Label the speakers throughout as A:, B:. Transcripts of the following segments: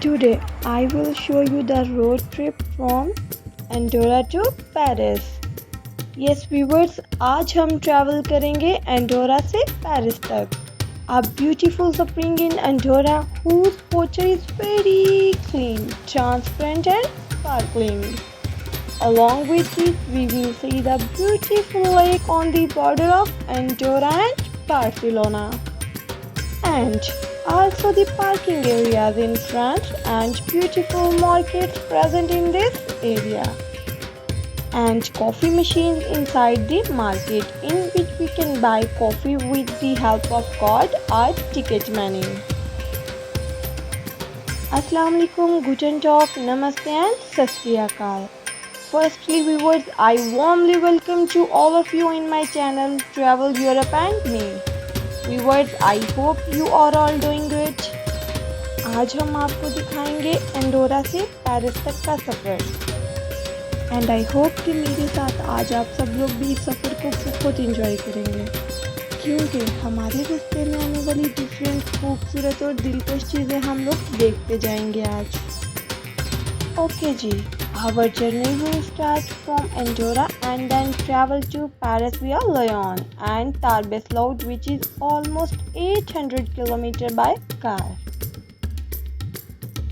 A: Today I will show you the road trip from Andorra to Paris. Yes viewers, आज हम travel करेंगे Andorra से Paris तक. A beautiful spring in Andorra whose water is very clean, transparent and sparkling. Along with this, we will see the beautiful lake on the border of Andorra and Barcelona. And also the parking areas in front and beautiful markets present in this area. And coffee machines inside the market in which we can buy coffee with the help of card or ticket money. Assalamu alaikum, guten tag, namaste and sat sri akal. Firstly viewers, I warmly welcome to all of you in my channel Travel Europe and me. Viewers, I hope you are all doing good. आज हम आपको दिखाएंगे Andorra से Paris तक का सफ़र. And I hope कि मेरे साथ आज आप सब लोग भी इस सफ़र को बहुत इंजॉय करेंगे, क्योंकि हमारे रास्ते में आने वाली डिफरेंट खूबसूरत और दिलकश चीज़ें हम लोग देखते जाएंगे आज. Okay ji, our journey will start from Andorra and then travel to Paris via Lyon and Tarbes-Loud, which is almost 800 km by car.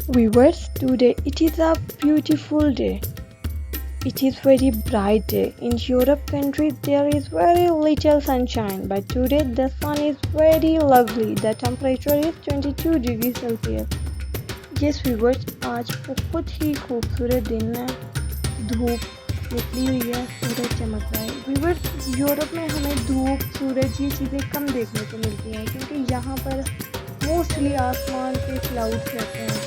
A: Viewers, today it is a beautiful day. It is very bright day. In Europe countries there is very little sunshine, but today the sun is very lovely. The temperature is 22 degrees Celsius. Yes viewers, आज बहुत ही खूबसूरत दिन है. धूप निकली हुई है, सूरज चमक रहा है. व्यूवर्स, यूरोप में हमें धूप, सूरज ये चीज़ें कम देखने को मिलती हैं, क्योंकि यहाँ पर मोस्टली आसमान पे क्लाउड्स रहते हैं.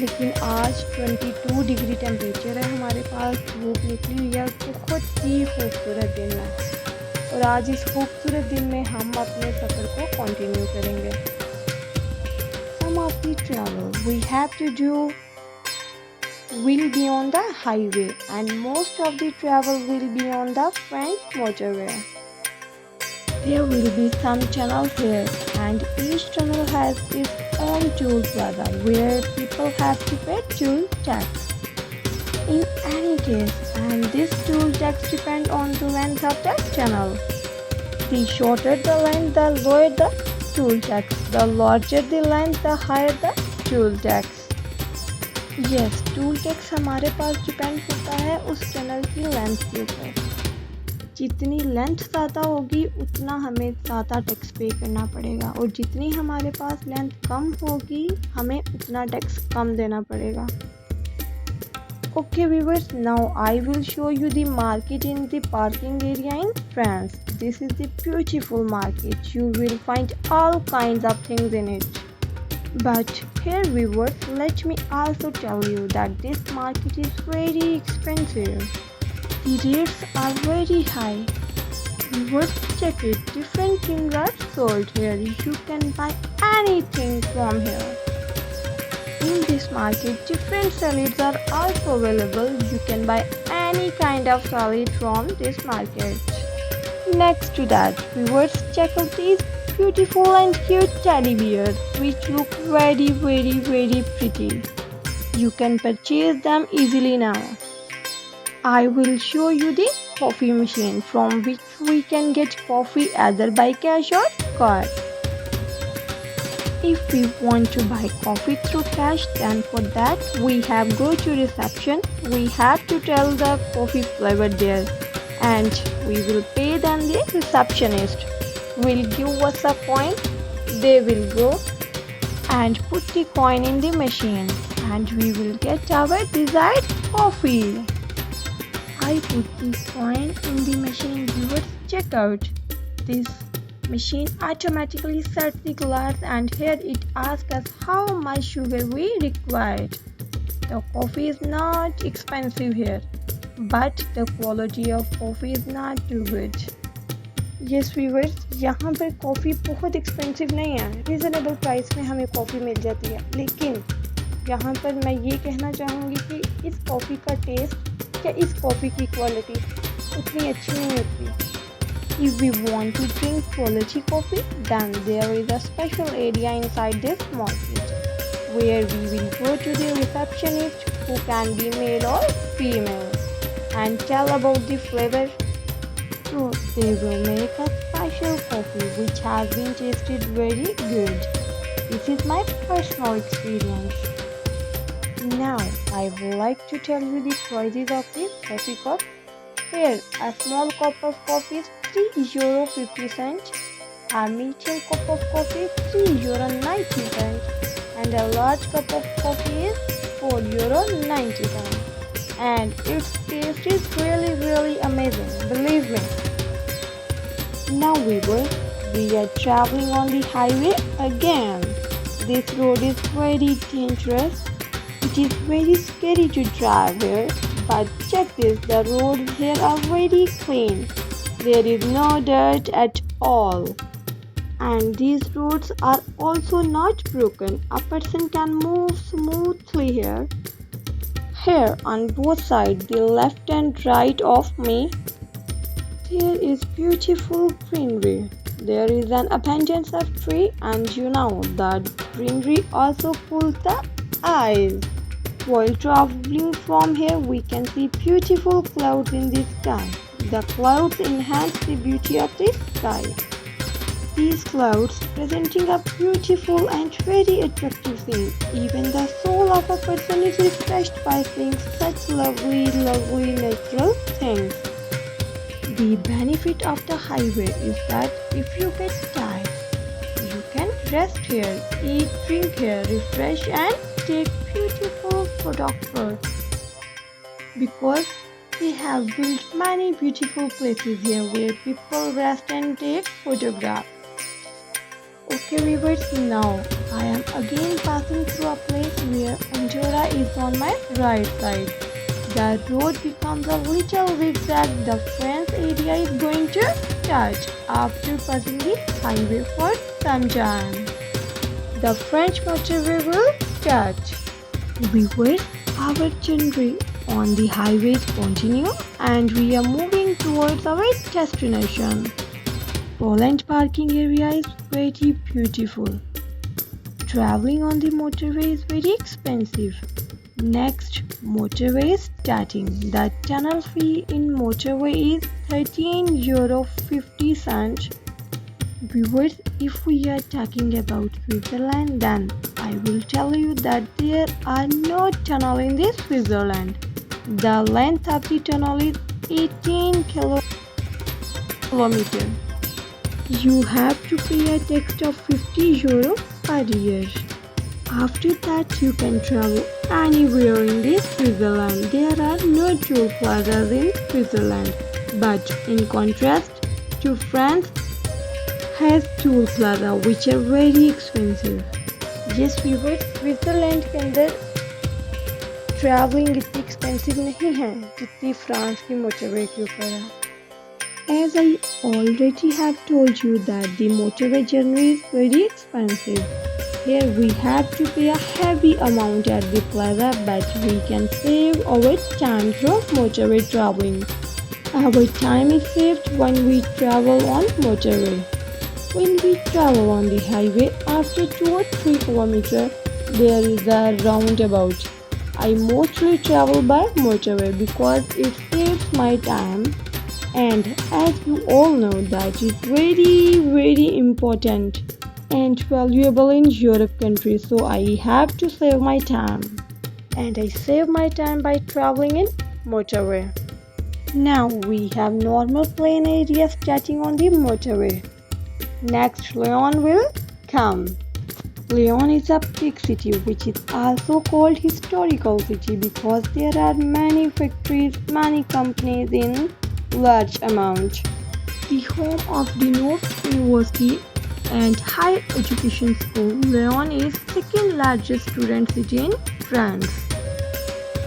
A: लेकिन आज 22 डिग्री टेम्परेचर है, हमारे पास धूप निकली हुई है. बहुत ही खूबसूरत दिन है और आज इस खूबसूरत दिन में हम अपने सफ़र को कंटिन्यू करेंगे. Of the travel we have to do will be on the highway, and most of the travel will be on the French motorway. There will be some tunnels here, and each tunnel has its own toll plaza where people have to pay toll tax. In any case, and this toll tax depend on the length of the tunnel. The shorter the length, the lower the toll tax. The larger the length, the higher the toll tax. Yes, toll tax हमारे पास depend होता है उस tunnel की length के ऊपर. जितनी length ज़्यादा होगी उतना हमें ज़्यादा टैक्स पे करना पड़ेगा, और जितनी हमारे पास लेंथ कम होगी हमें उतना टैक्स कम देना पड़ेगा. Okay viewers, now I will show you the market in the parking area in France. This is the beautiful market. You will find all kinds of things in it. But here viewers, let me also tell you that this market is very expensive. The rates are very high. Viewers, check it. Different things are sold here. You can buy anything from here. In this market, different salads are also available. You can buy any kind of salad from this market. Next to that, viewers, check out these beautiful and cute teddy bears which look very pretty. You can purchase them easily now. I will show you the coffee machine from which we can get coffee either by cash or card. If we want to buy coffee through cash, then for that we have go to reception. We have to tell the coffee flavor there, and we will pay them. The receptionist will give us a coin. They will go and put the coin in the machine, and we will get our desired coffee. I put the coin in the machine. Viewers, check out this machine automatically sets the glass, and here it asks us how much sugar we required. The coffee is not expensive here, but the quality of coffee is not too good. Yes viewers, यहाँ पर coffee बहुत expensive नहीं है, reasonable price में हमें coffee मिल जाती है. लेकिन यहाँ पर मैं ये कहना चाहूँगी कि इस कॉफ़ी का टेस्ट या इस कॉफ़ी की क्वालिटी उतनी अच्छी नहीं होती. If we want to drink quality coffee, then there is a special area inside this market where we will go to the receptionist, who can be male or female, and tell about the flavor. So they will make a special coffee which has been tasted very good. This is my personal experience. Now I would like to tell you the prices of the coffee cup. Here, a small cup of coffee is €3.50, a medium cup of coffee is €3.90, and a large cup of coffee is €4.90. And its taste is really amazing, believe me. Now we are traveling on the highway again. This road is very dangerous. It is very scary to drive here, but check this, the roads here are very clean. There is no dirt at all. And these roads are also not broken. A person can move smoothly here. Here on both sides, the left and right of me, there is beautiful greenery. There is an abundance of tree, and you know that greenery also pulls the eyes. While traveling from here, we can see beautiful clouds in the sky. The clouds enhance the beauty of the sky. These clouds presenting a beautiful and very attractive scene. Even the soul of a person is refreshed by seeing such lovely natural things. The benefit of the highway is that if you get tired, you can rest here, eat, drink here, refresh and take beautiful photographs. Because they have built many beautiful places here where people rest and take photographs. Okay viewers, now I am again passing through a place where Andorra is on my right side. The road becomes a little zigzag. The French area is going to touch after passing the highway for some time. The French motorway will touch. Viewers, our journey on the highways continue and we are moving towards our destination. Poland parking area is very beautiful. Traveling on the motorway is very expensive. Next, motorway is starting. The tunnel fee in motorway is €13.50. Viewers, if we are talking about Switzerland, then I will tell you that there are no tunnel in this Switzerland. The length of the tunnel is 18 kilometers. You have to pay a tax of €50 per year. After that, you can travel anywhere in this Switzerland. There are no toll plazas in Switzerland, but in contrast to France, has toll plaza which are very expensive. Yes viewers, Switzerland के अंदर traveling इतनी expensive नहीं है जितनी France की motorway के ऊपर है. As I already have told you that the motorway journey is very expensive. Here we have to pay a heavy amount at the plaza, but we can save our time through motorway traveling. Our time is saved when we travel on motorway. When we travel on the highway, after 2 or 3 kilometers, there is a roundabout. I mostly travel by motorway because it saves my time. And as you all know, that is very important and valuable in Europe countries, so I have to save my time. And I save my time by traveling in motorway. Now we have normal plain area starting on the motorway. Next, Lyon will come. Lyon is a big city which is also called historical city because there are many factories, many companies in large amount. The home of the North University and higher education school, Lyon is second largest student city in France.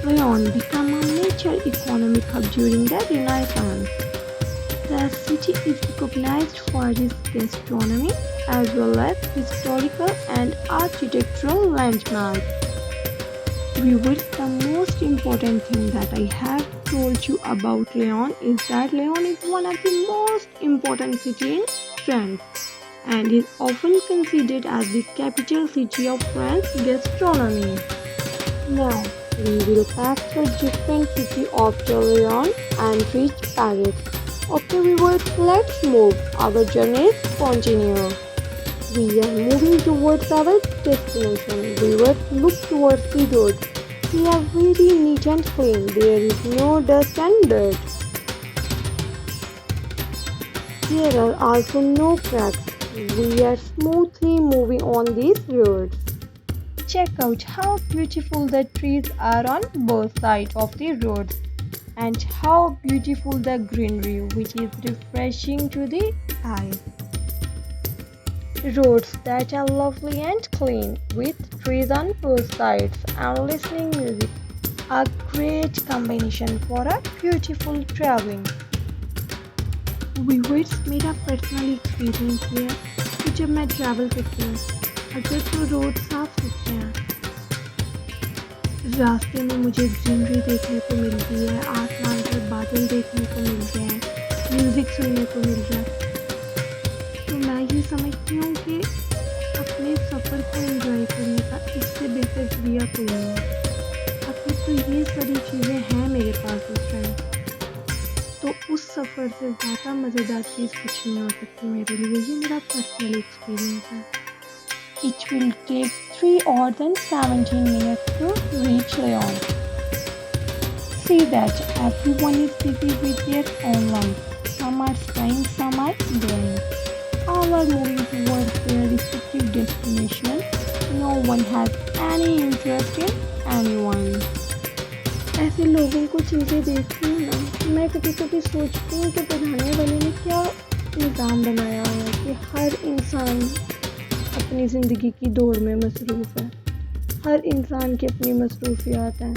A: Lyon became a major economic hub during the Renaissance. The city is recognized for its gastronomy as well as historical and architectural landmarks. Viewers, the most important thing that I have told you about Lyon is that Lyon is one of the most important cities in France. and is often considered as the capital city of French gastronomy. Now, we will pass through different cities of Lyon and reach Paris. Okay, viewers, let's move. Our journey continue. We are moving towards our destination. Viewers, look towards the road. They are very neat and clean. There is no dust and dirt. There are also no cracks. We are smoothly moving on these roads. Check out how beautiful the trees are on both sides of the roads and how beautiful the greenery, which is refreshing to the eye. Roads that are lovely and clean with trees on both sides and listening music, a great combination for a beautiful traveling. Viewers, मेरा personal experience ये है कि जब मैं travel करती हूँ अगर तो रोड साफ सुथरे हैं, रास्ते में मुझे ग्रीनरी देखने को मिलती है, आसमान पर बादल देखने को मिल रहे हैं, म्यूज़िक सुनने को मिल रहा है, तो मैं ये समझती हूँ कि अपने सफ़र को एंजॉय करने का इससे बेहतर जरिया कोई नहीं है। अगर तो ये सारी चीज़ें हैं मेरे पास उस टाइम, तो उस सफ़र से ज़्यादा मज़ेदार चीज़ कुछ नहीं हो सकती मेरे लिए। ये मेरा पर्सनल एक्सपीरियंस है। It will take 3 hours and 17 minutes to reach Lyon. See that everyone is busy with their own life. Some are staying, some are going. All are moving towards their respective destination. No one has any interest in anyone. ऐसे लोगों को चीज़ें देखती हूँ ना, मैं कभी कभी सोचती हूँ कि बनाने वाले ने क्या निज़ाम बनाया हुआ है कि हर इंसान अपनी ज़िंदगी की दौड़ में मसरूफ़ है, हर इंसान की अपनी मसरूफियात हैं,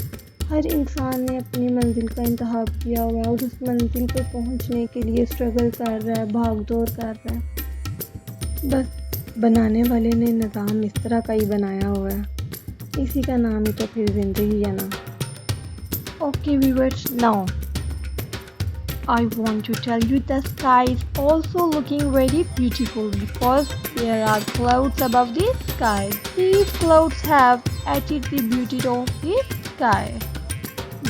A: हर इंसान ने अपनी मंजिल का इंतखाब किया हुआ है और उस मंजिल पर पहुंचने के लिए स्ट्रगल कर रहा है, भाग दौड़ कर रहा है। बस बनाने वाले ने निज़ाम इस तरह का ही बनाया हुआ है, इसी का नाम ही तो फिर ज़िंदगी है ना। Okay viewers, now I want to tell you the sky is also looking very beautiful because there are clouds above the sky. These clouds have added the beauty of the sky.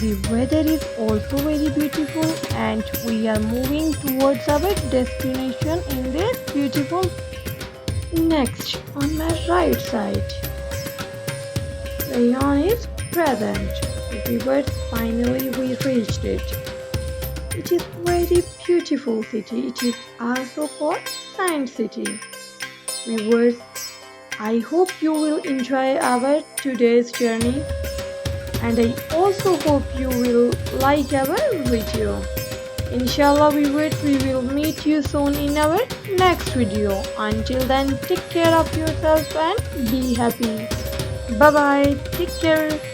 A: The weather is also very beautiful and we are moving towards our destination in this beautiful. Next, on my right side, Lyon is present. Viewers, finally we reached it. It is very beautiful city. It is also called Science City. Viewers, I hope you will enjoy our today's journey and I also hope you will like our video. Inshallah viewers, we will meet you soon in our next video. Until then, take care of yourself and be happy. Bye bye. Take care.